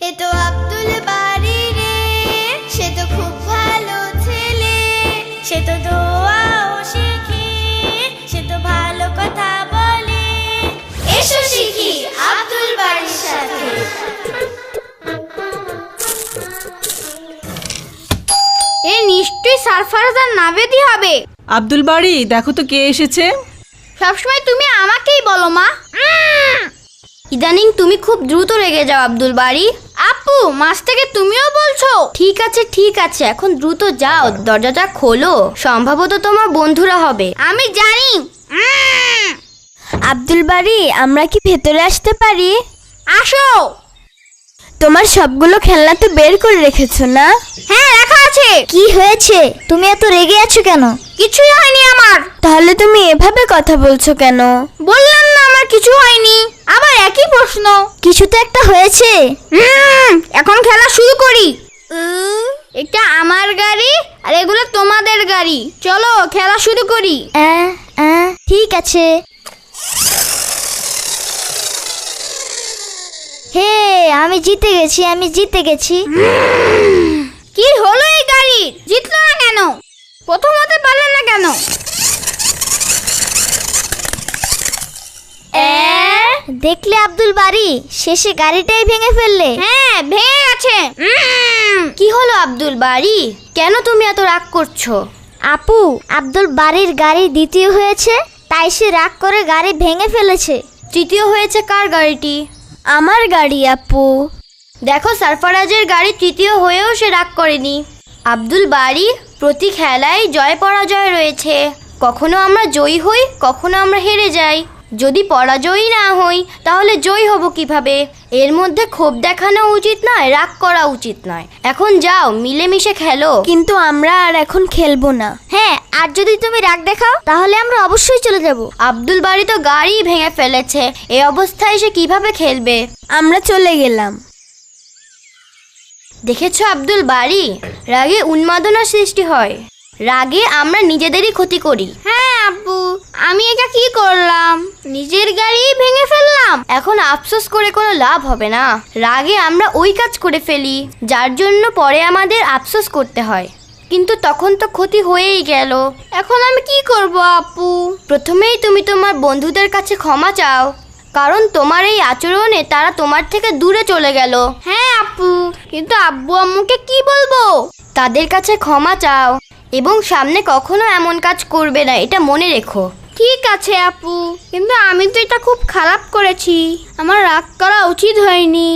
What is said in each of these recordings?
এ তো আব্দুল বাড়ি রে, সে তো খুব ভালো ছেলে, সে তো দোয়াও শিখে, সে তো ভালো কথা বলে। এসো শিখি আব্দুল বাড়ির সাথে। এ নিশ্চয়ই সারফারাজ আর নাভেদি হবে। আব্দুল বাড়ি, দেখো তো কে এসেছে। সবসময় তুমি আমাকেই বলো মা। ইদানিং তুমি খুব দ্রুত রেগে যাও আব্দুল বাড়ি। আপু, মাছ থেকে তুমিও বলছো? ঠিক আছে, এখন দ্রুত যাও, দরজাটা খোলো, সম্ভবত তোমার বন্ধুরা হবে। আমি জানি। আব্দুল বাড়ি, আমরা কি ভেতরে আসতে পারি? আসো। তোমার সবগুলো খেলনা তো বের করে রেখেছো না? হ্যাঁ, রাখা আছে। কি হয়েছে? তুমি এত রেগে আছো কেন? কিছুই হয়নি আমার। তাহলে তুমি এভাবে কথা বলছো কেন? বললাম না আমার কিছু হয়নি, আবার একই প্রশ্ন। কিছু তো একটা হয়েছে। এখন খেলা শুরু করি। এটা আমার গাড়ি আর এগুলো তোমাদের গাড়ি। চলো খেলা শুরু করি। ঠিক আছে। হে, আমি জিতে গেছি। কি হলো এই গাড়ির? জিতলো না কেন? প্রথম হতে পারলে না কেন? দেখলে আব্দুল বাড়ি, শেষে গাড়িটাই ভেঙে ফেললে। হ্যাঁ, ভেঙে গেছে। কি হলো আব্দুল বাড়ি, কেন তুমি এত রাগ করছো? আপু, আব্দুল বাড়ির গাড়ি দ্বিতীয় হয়েছে, তাই সে রাগ করে গাড়ি ভেঙে ফেলেছে। তৃতীয় হয়েছে কার গাড়িটি? আমার গাড়ি আপু। দেখো, সারফারাজের গাড়ি তৃতীয় হয়েও সে রাগ করেনি। আব্দুল বাড়ি, প্রতি খেলায় জয় পরাজয় রয়েছে। কখনো আমরা জয়ী হই, কখনো আমরা হেরে যাই। যদি পরাজয়ী না হই তাহলে জয়ী হব কিভাবে? এর মধ্যে ক্ষোভ দেখানো উচিত নয়, রাগ করা উচিত নয়। এখন যাও, মিলেমিশে খেলো। কিন্তু আমরা আর এখন খেলবো না। হ্যাঁ, আর যদি তুমি রাগ দেখাও তাহলে আমরা অবশ্যই চলে যাব। আব্দুল বাড়ি তো গাড়ি ভেঙে ফেলেছে, এই অবস্থায় সে কিভাবে খেলবে? আমরা চলে গেলাম। দেখেছো আব্দুল বাড়ি, রাগে উন্মাদনার সৃষ্টি হয়। রাগে আমরা নিজেদেরই ক্ষতি করি। হ্যাঁ আব্বু, আমি এটা কি করলাম? নিজের গাড়ি ভেঙে ফেললাম। এখন আফসোস করে কোনো লাভ হবে না। রাগে আমরা ওই কাজ করে ফেলি যার জন্য পরে আমাদের আফসোস করতে হয়, কিন্তু তখন তো ক্ষতি হয়েই গেল। এখন আমি কি করব আপু? প্রথমেই তুমি তোমার বন্ধুদের কাছে ক্ষমা চাও, কারণ তোমার এই আচরণে তারা তোমার থেকে দূরে চলে গেল। হ্যাঁ আপু, কিন্তু আব্বু আম্মুকে কি বলবো? তাদের কাছে ক্ষমা চাও এবং সামনে কখনো এমন কাজ করবে না, এটা মনে রেখো। ঠিক আছে আপু, কিন্তু আমি তো এটা খুব খারাপ করেছি, আমার রাগ করা উচিত হয়নি।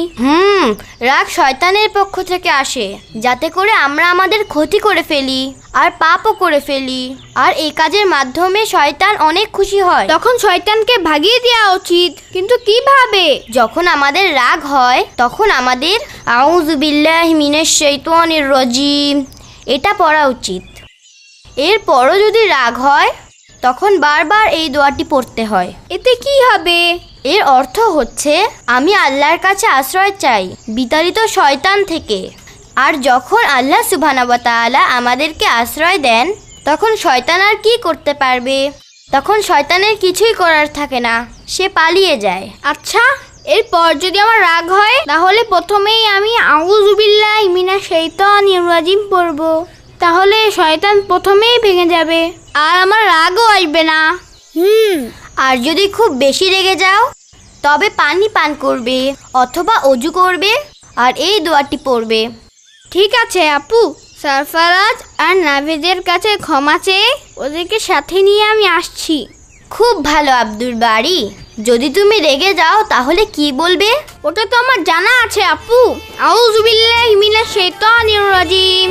রাগ শয়তানের পক্ষ থেকে আসে, যাতে করে আমরা আমাদের ক্ষতি করে ফেলি আর পাপও করে ফেলি। আর এই কাজের মাধ্যমে শয়তান অনেক খুশি হয়। তখন শয়তানকে ভাগিয়ে দেওয়া উচিত। কিন্তু কিভাবে? যখন আমাদের রাগ হয় তখন আমাদের আউযু বিল্লাহি মিনাশ শাইতানির রাজিম এটা পড়া উচিত। এরপরও যদি রাগ হয় তখন বারবার এই দোয়াটি পড়তে হয়। এতে কি হবে? এর অর্থ হচ্ছে আমি আল্লাহর কাছে আশ্রয় চাই বিতাড়িত শয়তান থেকে। আর যখন আল্লাহ সুবহানাহু ওয়া তাআলা আমাদেরকে আশ্রয় দেন তখন শয়তান আর কি করতে পারবে? তখন শয়তানের কিছুই করার থাকে না, সে পালিয়ে যায়। আচ্ছা, এরপর যদি আমার রাগ হয় তাহলে প্রথমেই আমি আউযু বিল্লাহি মিনাশ শাইতানির রাজিম পড়ব, তাহলে শয়তান প্রথমেই ভেঙে যাবে আর আমার রাগও আসবে না। আর যদি খুব বেশি রেগে যাও তবে পানি পান করবে অথবা অজু করবে আর এই দোয়াটি পড়বে। ঠিক আছে আপু, সারফারাজ আর নাভেদের কাছে ক্ষমা চেয়ে ওদেরকে সাথে নিয়ে আমি আসছি। খুব ভালো আব্দুল বাড়ি, যদি তুমি রেগে যাও তাহলে কি বলবে? ওটা তো আমার জানা আছে আপু। আউযু বিল্লাহি মিনাশ শাইতানির রাজিম।